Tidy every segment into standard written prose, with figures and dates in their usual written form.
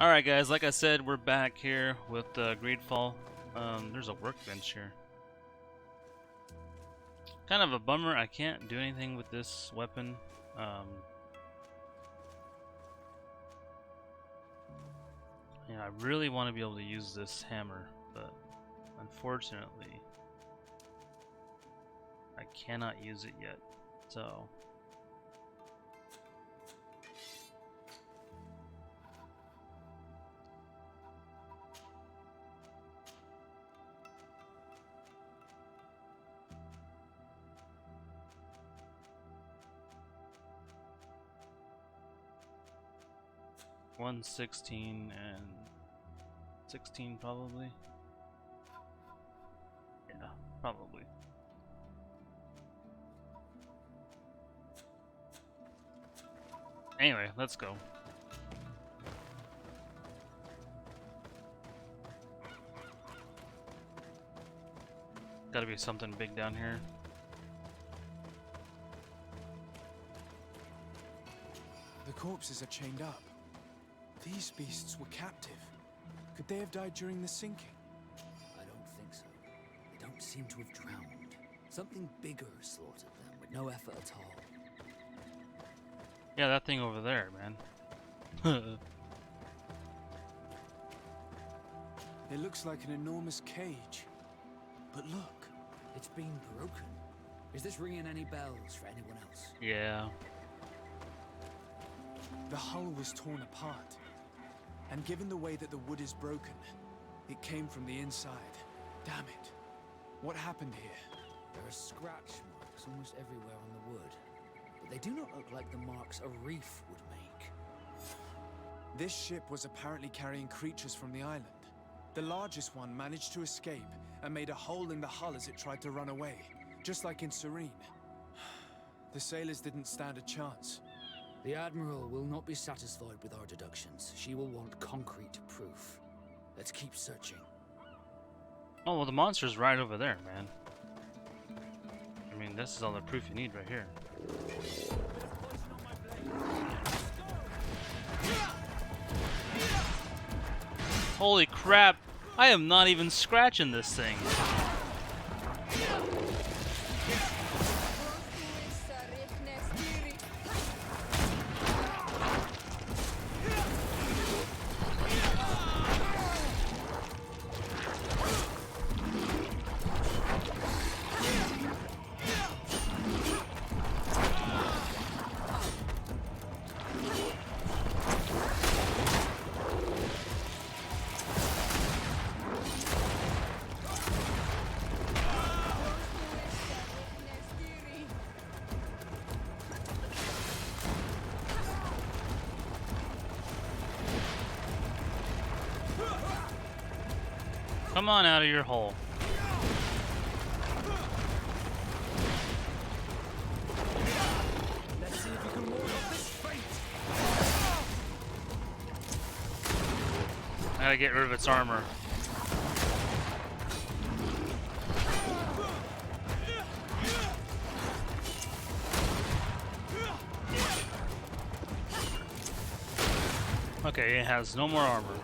Alright guys, like I said, we're back here with Greedfall. There's a workbench here. Kind of a bummer, I can't do anything with this weapon. Yeah, I really want to be able to use this hammer, but unfortunately, I cannot use it yet. So, one 16 and 16 probably. Yeah, probably. Anyway, let's go. Gotta be something big down here. The corpses are chained up. These beasts were captive. Could they have died during the sinking? I don't think so. They don't seem to have drowned. Something bigger slaughtered them with no effort at all. Yeah, that thing over there, man. It looks like an enormous cage. But look. It's been broken. Is this ringing any bells for anyone else? Yeah. The hull was torn apart. And given the way that the wood is broken, it came from the inside. Damn it. What happened here? There are scratch marks almost everywhere on the wood. But they do not look like the marks a reef would make. This ship was apparently carrying creatures from the island. The largest one managed to escape and made a hole in the hull as it tried to run away, just like in Serene. The sailors didn't stand a chance. The Admiral will not be satisfied with our deductions. She will want concrete proof. Let's keep searching. Oh, well, the monster's right over there, man. I mean, this is all the proof you need right here. Holy crap! I am not even scratching this thing. Come on out of your hole. Let's see if you can ward off this fate. I gotta get rid of its armor. Okay, it has no more armor.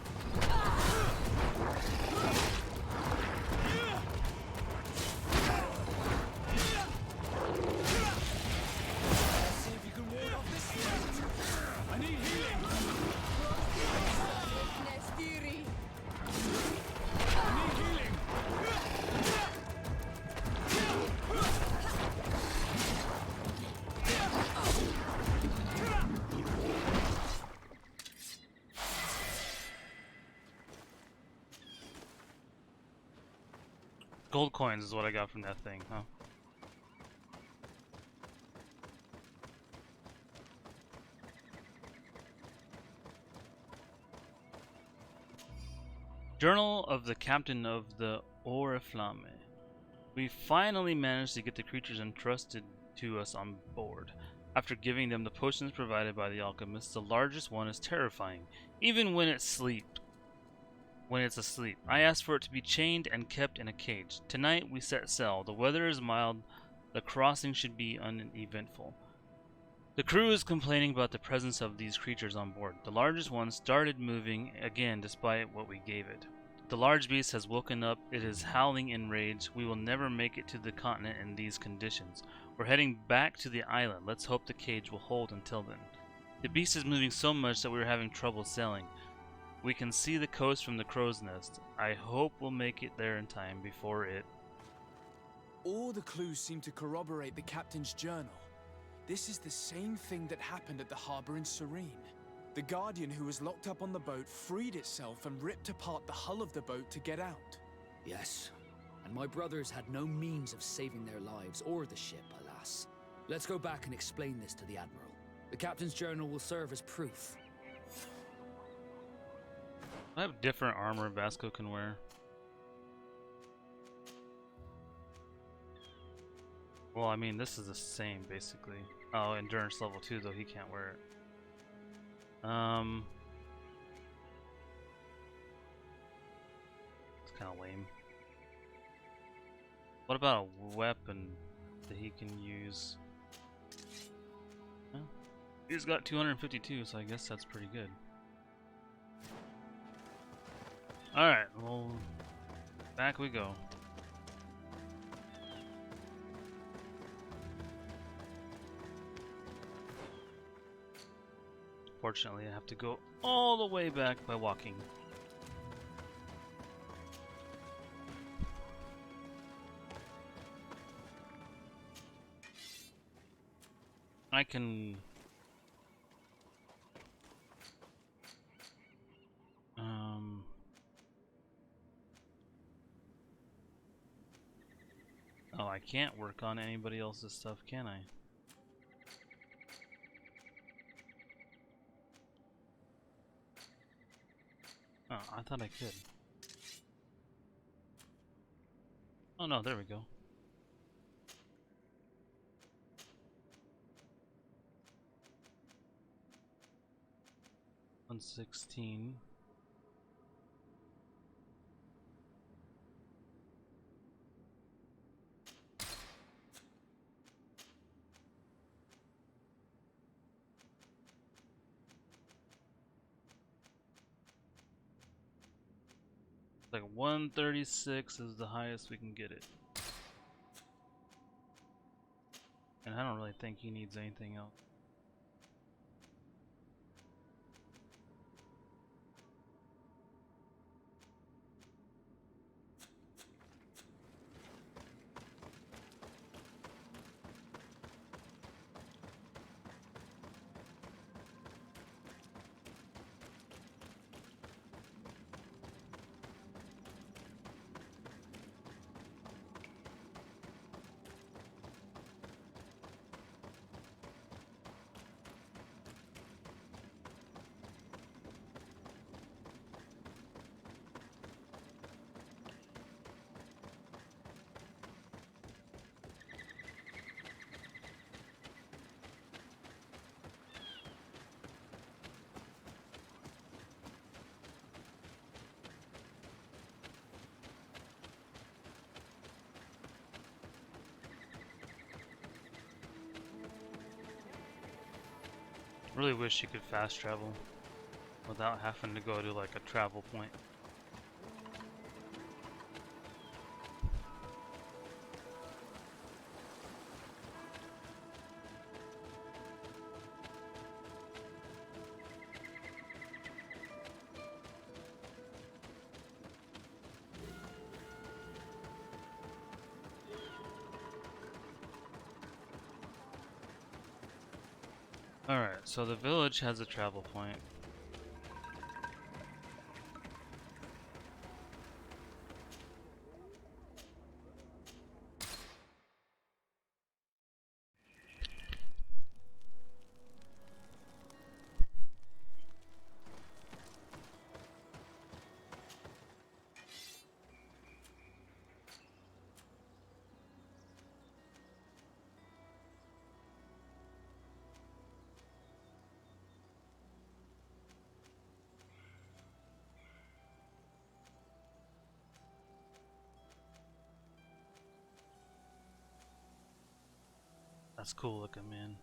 Gold coins is what I got from that thing, huh? Journal of the Captain of the Oriflamme. We finally managed to get the creatures entrusted to us on board. After giving them the potions provided by the alchemists, the largest one is terrifying, even when it's asleep. I asked for it to be chained and kept in a cage. Tonight we set sail. The weather is mild. The crossing should be uneventful. The crew is complaining about the presence of these creatures on board. The largest one started moving again despite what we gave it. The large beast has woken up. It is howling in rage. We will never make it to the continent in these conditions. We're heading back to the island. Let's hope the cage will hold until then. The beast is moving so much that we're having trouble sailing. We can see the coast from the crow's nest. I hope we'll make it there in time before it... All the clues seem to corroborate the captain's journal. This is the same thing that happened at the harbor in Serene. The Guardian who was locked up on the boat freed itself and ripped apart the hull of the boat to get out. Yes, and my brothers had no means of saving their lives or the ship, alas. Let's go back and explain this to the Admiral. The captain's journal will serve as proof. I have different armor Vasco can wear. Well, I mean, this is the same, basically. Oh, endurance level 2, though, he can't wear it. It's kind of lame. What about a weapon that he can use? Well, he's got 252, so I guess that's pretty good. Alright, well, back we go. Fortunately, I have to go all the way back by walking. I can... Oh, I can't work on anybody else's stuff, can I? Oh, I thought I could. Oh no, there we go. $116. Like 136 is the highest we can get it. And I don't really think he needs anything else. Really wish you could fast travel without having to go to like a travel point. Alright, so the village has a travel point. That's cool looking, man.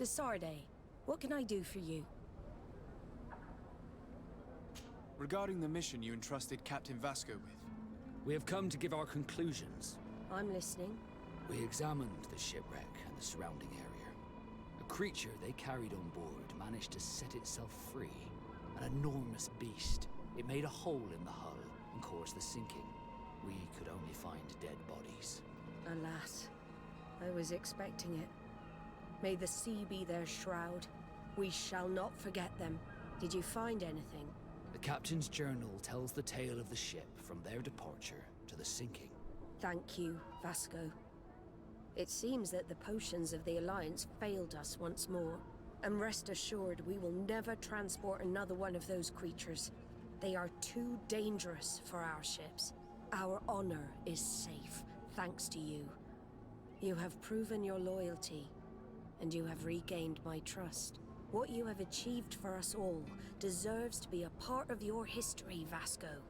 Desarde, what can I do for you? Regarding the mission you entrusted Captain Vasco with. We have come to give our conclusions. I'm listening. We examined the shipwreck and the surrounding area. A creature they carried on board managed to set itself free. An enormous beast. It made a hole in the hull and caused the sinking. We could only find dead bodies. Alas, I was expecting it. May the sea be their shroud. We shall not forget them. Did you find anything? The captain's journal tells the tale of the ship from their departure to the sinking. Thank you, Vasco. It seems that the potions of the Alliance failed us once more. And rest assured, we will never transport another one of those creatures. They are too dangerous for our ships. Our honor is safe, thanks to you. You have proven your loyalty, and you have regained my trust. What you have achieved for us all deserves to be a part of your history, Vasco.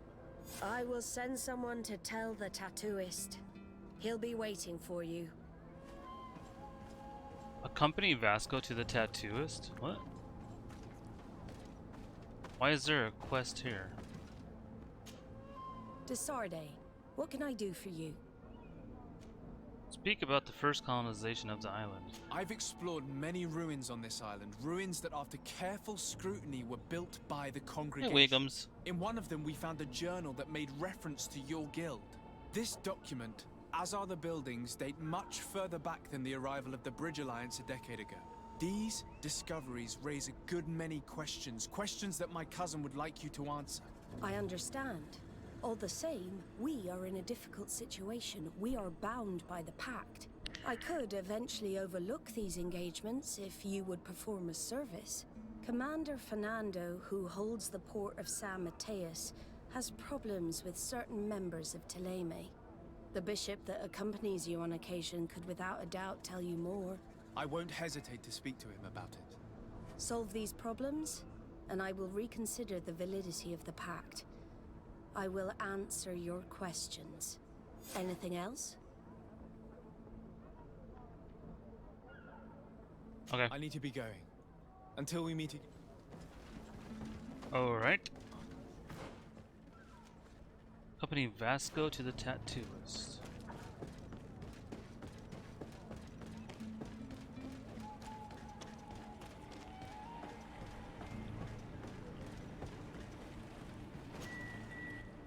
I will send someone to tell the tattooist. He'll be waiting for you. Accompany Vasco to the tattooist? What? Why is there a quest here? Desarde, what can I do for you? Speak about the first colonization of the island. I've explored many ruins on this island, ruins that after careful scrutiny were built by the Hey, congregation. Wiggums. In one of them we found a journal that made reference to your guild. This document, as are the buildings, date much further back than the arrival of the Bridge Alliance a decade ago. These discoveries raise a good many questions, questions that my cousin would like you to answer. I understand. All the same, we are in a difficult situation. We are bound by the Pact. I could eventually overlook these engagements if you would perform a service. Commander Fernando, who holds the port of San Mateus, has problems with certain members of Teleme. The bishop that accompanies you on occasion could without a doubt tell you more. I won't hesitate to speak to him about it. Solve these problems, and I will reconsider the validity of the Pact. I will answer your questions. Anything else? Okay. I need to be going. Until we meet again. Alright. Accompany Vasco to the tattooist.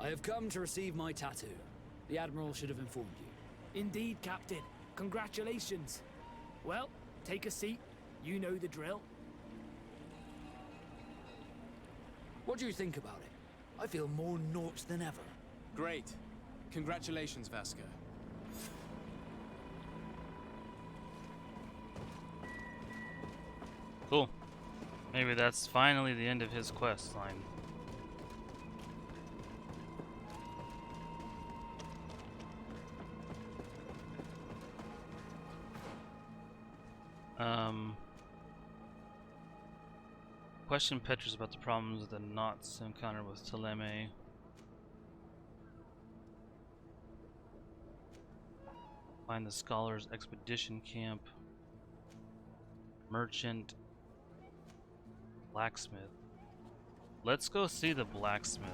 I have come to receive my tattoo. The Admiral should have informed you. Indeed, Captain. Congratulations. Well, take a seat. You know the drill. What do you think about it? I feel more Norse than ever. Great. Congratulations, Vasco. Cool. Maybe that's finally the end of his quest line. Question Petrus about the problems the Knots encountered with Teleme. Find the Scholars Expedition Camp. Merchant. Blacksmith. Let's go see the blacksmith.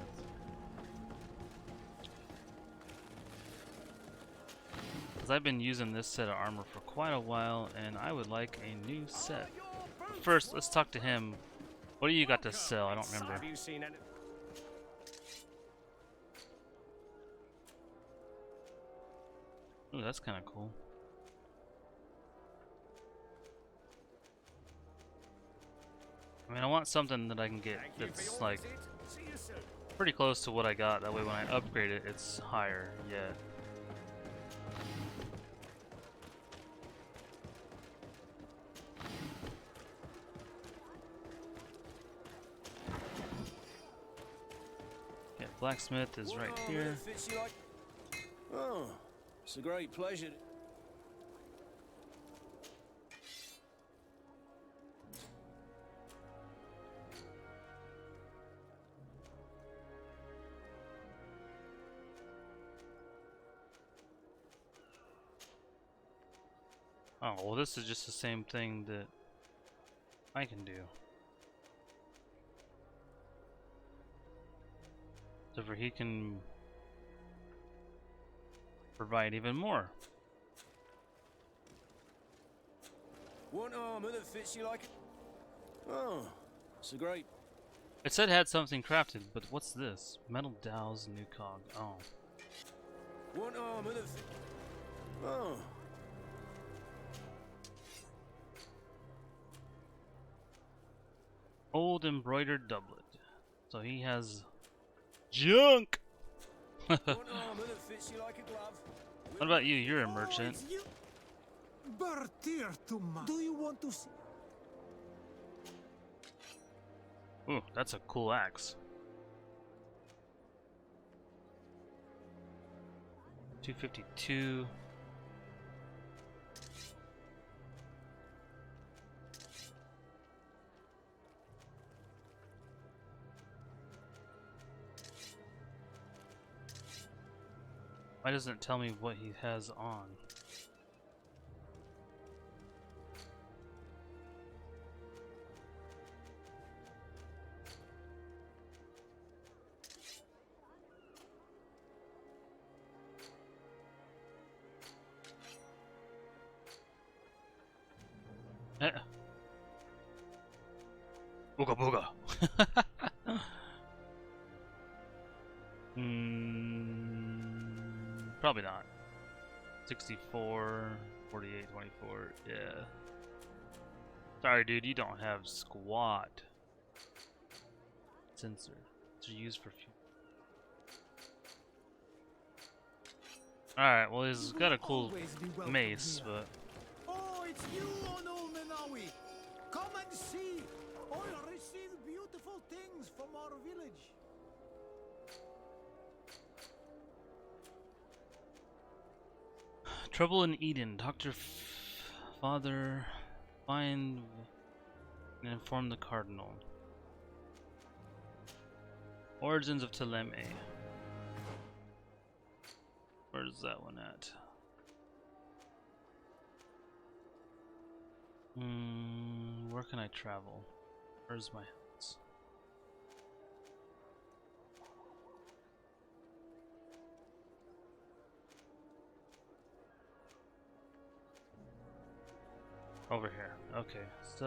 Because I've been using this set of armor for quite a while and I would like a new set. But first, let's talk to him. What do you got to sell? I don't remember. Have you seen any? Ooh, that's kind of cool. I mean, I want something that I can get that's like See you soon. pretty close to what I got. That way when I upgrade it, it's higher. Yeah. Yeah, blacksmith is right here. Oh, it's a great pleasure. Oh, well this is just the same thing that I can do. So for he can provide even more. Want armor that fits you like it? Oh, it's a great. It said it had something crafted, but what's this? Metal dowels, new cog. Oh. Want armor that fit. Oh. Old embroidered doublet. So he has junk! Want armor that fits you like a glove? What about you? You're a merchant. Do you want to see? Ooh, that's a cool axe. 252. Why doesn't it tell me what he has on? Booga booga. Probably not. 64, 48, 24. Yeah. Sorry, dude. You don't have squat. Sensor. It's used for fuel. Alright, well, he's got a cool mace, but. Oh, it's you, Onul Menawi. Come and see. I'll receive beautiful things from our village. Trouble in Eden. Father, find and inform the cardinal. Origins of Teleme. Where's that one at? Where can I travel? Where's my house? Over here. Okay, so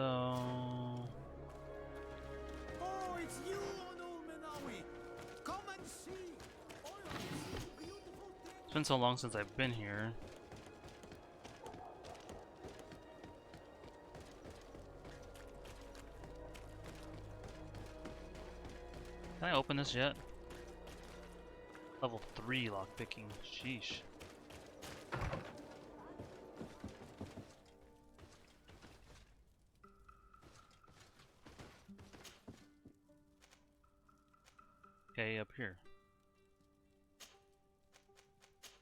Oh, it's you, Onul Menawi. Come and see. I'll receive beautiful things. it's been so long since I've been here. Can I open this yet? Level 3 lockpicking. Sheesh. Okay, up here.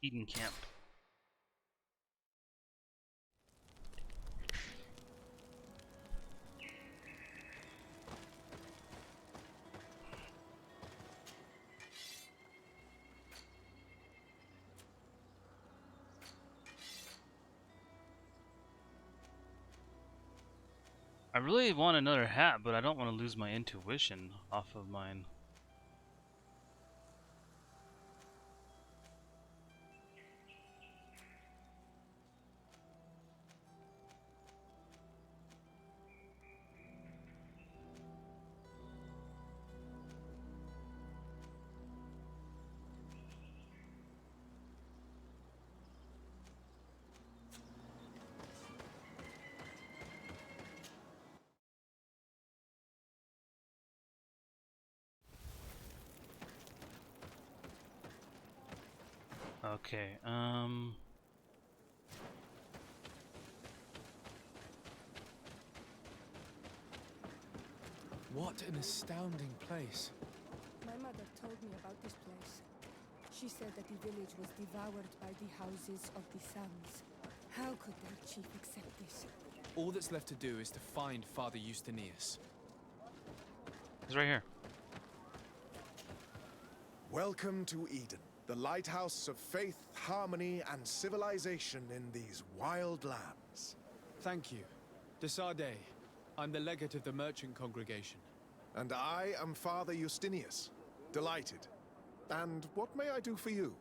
Eden Camp. I really want another hat, but I don't want to lose my intuition off of mine. Okay, What an astounding place. My mother told me about this place. She said that the village was devoured by the houses of the Suns. How could their chief accept this? All that's left to do is to find Father Justinius. he's right here. Welcome to Eden, the lighthouse of faith, harmony, and civilization in these wild lands. Thank you. Desarde. I'm the legate of the merchant congregation. And I am Father Justinius. Delighted. And what may I do for you?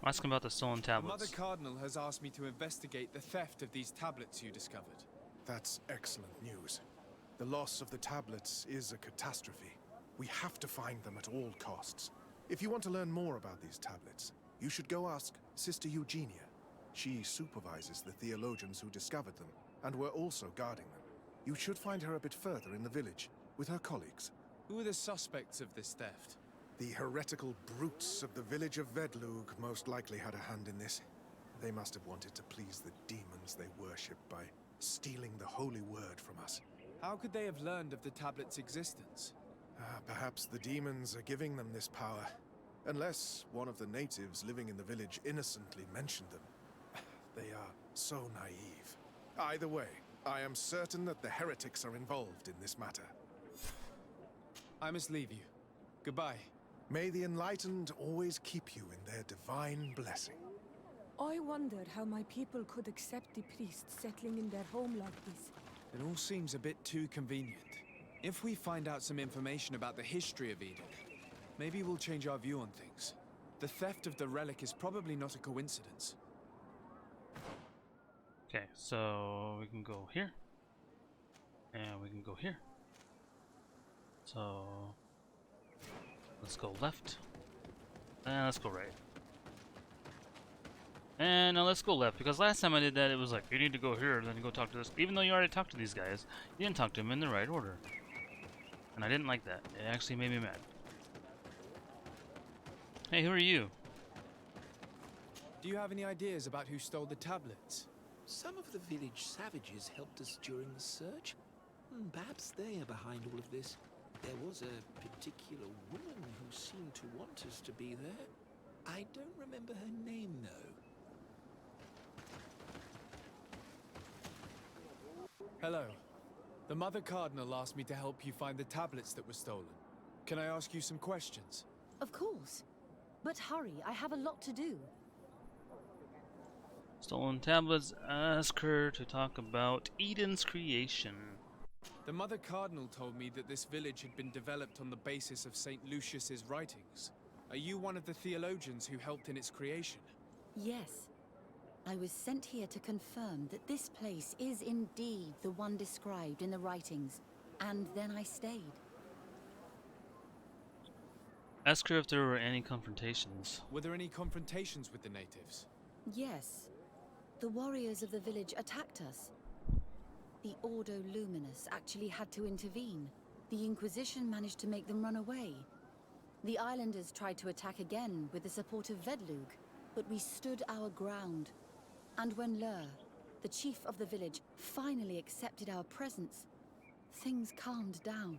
Ask him about the stolen The Mother tablets. Cardinal has asked me to investigate the theft of these tablets you discovered. That's excellent news. The loss of the tablets is a catastrophe. We have to find them at all costs. If you want to learn more about these tablets, you should go ask Sister Eugenia. She supervises the theologians who discovered them, and were also guarding them. You should find her a bit further in the village, with her colleagues. Who are the suspects of this theft? The heretical brutes of the village of Vedlug most likely had a hand in this. They must have wanted to please the demons they worship by stealing the holy word from us. How could they have learned of the tablet's existence? Perhaps the demons are giving them this power. Unless one of the natives living in the village innocently mentioned them. They are so naive. Either way, I am certain that the heretics are involved in this matter. I must leave you. Goodbye. May the enlightened always keep you in their divine blessing. I wondered how my people could accept the priests settling in their home like this. It all seems a bit too convenient. If we find out some information about the history of Eden, maybe we'll change our view on things. The theft of the relic is probably not a coincidence. Okay, so we can go here. And we can go here. So let's go left. And let's go right. And now let's go left, because last time I did that it was like, you need to go here, then go talk to this. Even though you already talked to these guys, you didn't talk to them in the right order. And I didn't like that. It actually made me mad. Hey, who are you? Do you have any ideas about who stole the tablets? Some of the village savages helped us during the search. Perhaps they are behind all of this. There was a particular woman who seemed to want us to be there. I don't remember her name, though. Hello. The Mother Cardinal asked me to help you find the tablets that were stolen. Can I ask you some questions? Of course. But hurry, I have a lot to do. Stolen tablets. Ask her to talk about Eden's creation. The Mother Cardinal told me that this village had been developed on the basis of St. Lucius's writings. Are you one of the theologians who helped in its creation? Yes. I was sent here to confirm that this place is indeed the one described in the writings, and then I stayed. Ask her if there were any confrontations. Were there any confrontations with the natives? Yes. The warriors of the village attacked us. The Ordo Luminous actually had to intervene. The Inquisition managed to make them run away. The islanders tried to attack again with the support of Vedlug, but we stood our ground. And when Lur, the chief of the village, finally accepted our presence, things calmed down.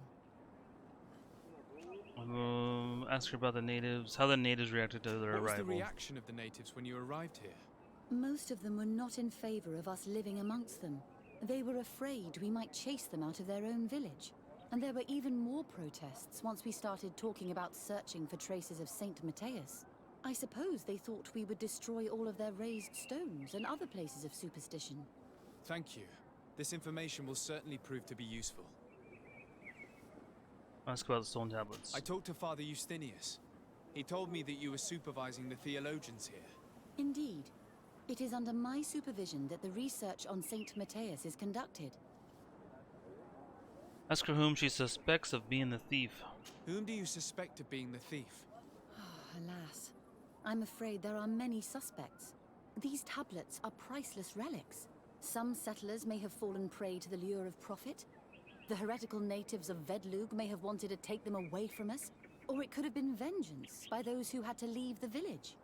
Ask her about the natives, how the natives reacted to their What was arrival. the reaction of the natives when you arrived here? Most of them were not in favor of us living amongst them. They were afraid we might chase them out of their own village. And there were even more protests once we started talking about searching for traces of Saint Matthias. I suppose they thought we would destroy all of their raised stones and other places of superstition. Thank you. This information will certainly prove to be useful. Ask about the stolen tablets. I talked to Father Justinius. He told me that you were supervising the theologians here. Indeed. It is under my supervision that the research on Saint Matthias is conducted. Ask her whom she suspects of being the thief. Whom do you suspect of being the thief? Alas. I'm afraid there are many suspects. These tablets are priceless relics. Some settlers may have fallen prey to the lure of profit. The heretical natives of Vedlug may have wanted to take them away from us. Or it could have been vengeance by those who had to leave the village.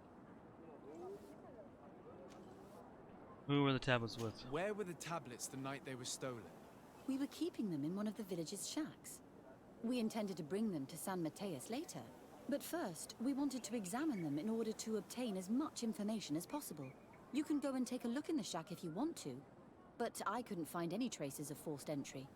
Who were the tablets with? Where were the tablets the night they were stolen? We were keeping them in one of the village's shacks. We intended to bring them to San Matthias later. But first, we wanted to examine them in order to obtain as much information as possible. You can go and take a look in the shack if you want to, but I couldn't find any traces of forced entry.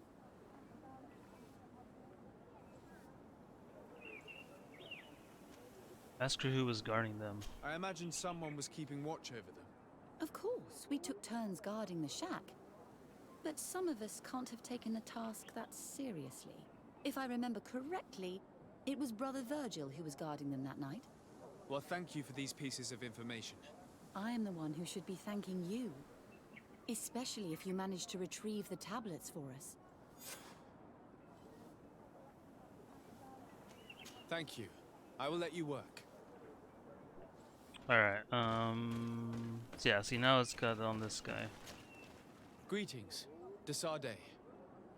Ask her who was guarding them. I imagine someone was keeping watch over them. Of course, we took turns guarding the shack. But some of us can't have taken the task that seriously. If I remember correctly, it was Brother Virgil who was guarding them that night. Well, thank you for these pieces of information. I am the one who should be thanking you. Especially if you managed to retrieve the tablets for us. Thank you. I will let you work. Alright, so yeah, see now it's got on this guy. Greetings, Desarde.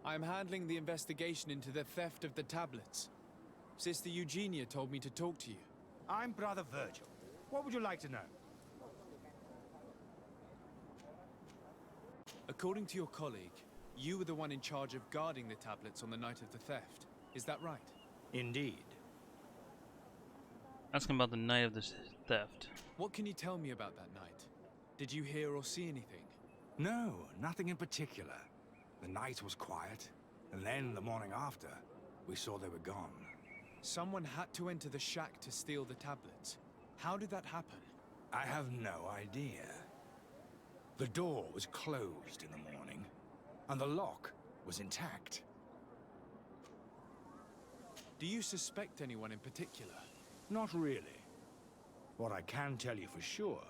I am handling the investigation into the theft of the tablets. Sister Eugenia told me to talk to you. I'm Brother Virgil. What would you like to know? According to your colleague, you were the one in charge of guarding the tablets on the night of the theft. Is that right? Indeed. Ask him about the night of the theft. What can you tell me about that night? Did you hear or see anything? No, nothing in particular. The night was quiet, and then the morning after, we saw they were gone. Someone had to enter the shack to steal the tablets. How did that happen? I have no idea. The door was closed in the morning, and the lock was intact. Do you suspect anyone in particular? Not really. What I can tell you for sure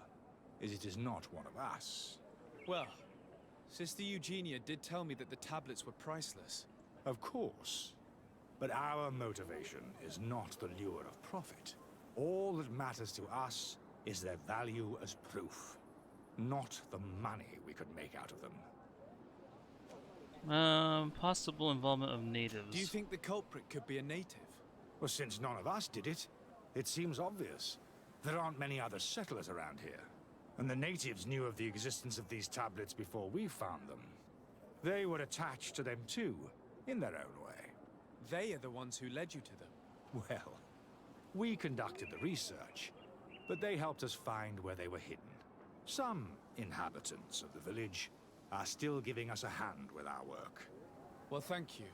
is it is not one of us. Well, Sister Eugenia did tell me that the tablets were priceless. Of course. But our motivation is not the lure of profit. All that matters to us is their value as proof, not the money we could make out of them. Possible involvement of natives. Do you think the culprit could be a native? Well, since none of us did it, it seems obvious. There aren't many other settlers around here. And the natives knew of the existence of these tablets before we found them. They were attached to them too, in their own way. They are the ones who led you to them. Well, we conducted the research, but they helped us find where they were hidden. Some inhabitants of the village are still giving us a hand with our work. Well, thank you.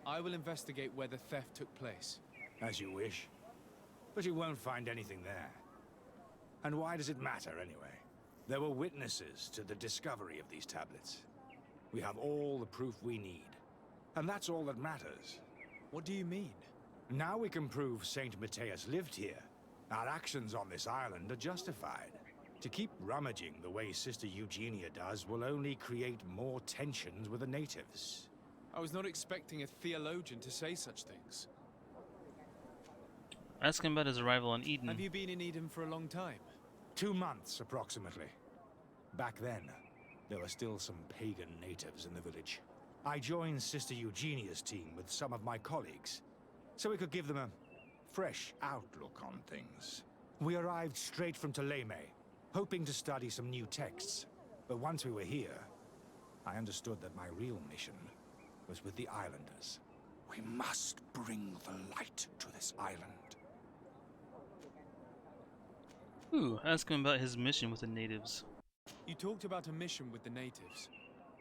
I will investigate where the theft took place. As you wish. But you won't find anything there. And why does it matter, anyway? There were witnesses to the discovery of these tablets. We have all the proof we need. And that's all that matters. What do you mean? Now we can prove Saint Matthias lived here. Our actions on this island are justified. To keep rummaging the way Sister Eugenia does will only create more tensions with the natives. I was not expecting a theologian to say such things. Ask him about his arrival on Eden. Have you been in Eden for a long time? 2 months, approximately. Back then, there were still some pagan natives in the village. I joined Sister Eugenia's team with some of my colleagues, so we could give them a fresh outlook on things. We arrived straight from Ptolemy, hoping to study some new texts. But once we were here, I understood that my real mission was with the islanders. We must bring the light to this island. Ooh, ask him about his mission with the natives. You talked about a mission with the natives.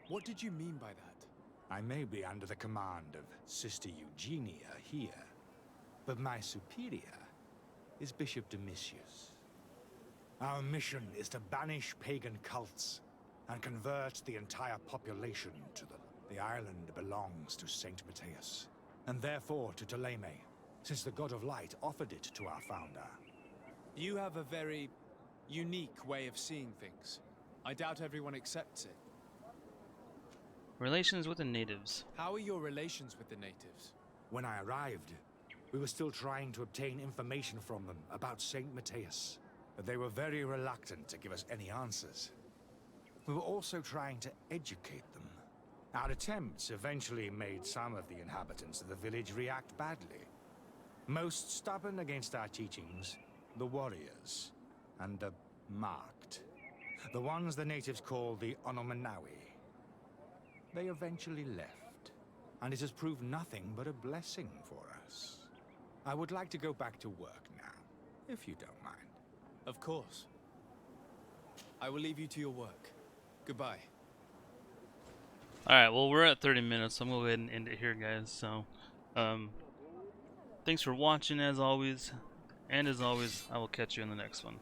What did you mean by that? I may be under the command of Sister Eugenia here, but my superior is Bishop Domitius. Our mission is to banish pagan cults and convert the entire population to them. The island belongs to Saint Matthias, and therefore to Ptolemy, since the God of Light offered it to our founder. You have a very unique way of seeing things. I doubt everyone accepts it. Relations with the natives. How are your relations with the natives? When I arrived, we were still trying to obtain information from them about Saint Matthias, but they were very reluctant to give us any answers. We were also trying to educate them. Our attempts eventually made some of the inhabitants of the village react badly. Most stubborn against our teachings, the warriors, and the marked. The ones the natives call the Onomanawi. They eventually left, and it has proved nothing but a blessing for us. I would like to go back to work now, if you don't mind. Of course. I will leave you to your work. Goodbye. Alright, well we're at 30 minutes, so I'm going to go ahead and end it here, guys. So, thanks for watching as always, and as always, I will catch you in the next one.